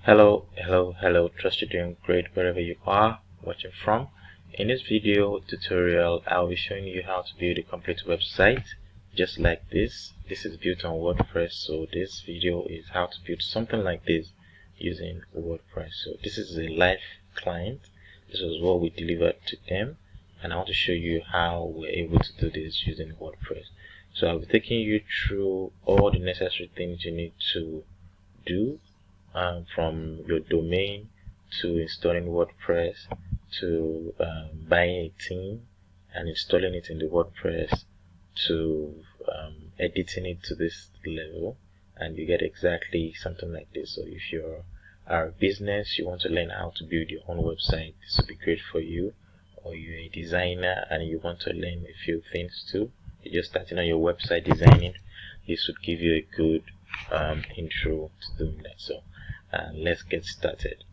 Hello, trust you're doing great wherever you are watching from. In this video tutorial, I'll be showing you how to build a complete website just like this. This is built on WordPress, so this video is how to build something like this using WordPress. So this is a live client. This was what we delivered to them, and I want to show you how we're able to do this using WordPress. So I'll be taking you through all the necessary things you need to do, from your domain to installing WordPress to buying a theme and installing it in the WordPress to editing it to this level, and you get exactly something like this. So if you're a business, you want to learn how to build your own website, this will be great for you. Or you're a designer and you want to learn a few things too, you're just starting on your website designing, this would give you a good intro to doing that. So let's get started.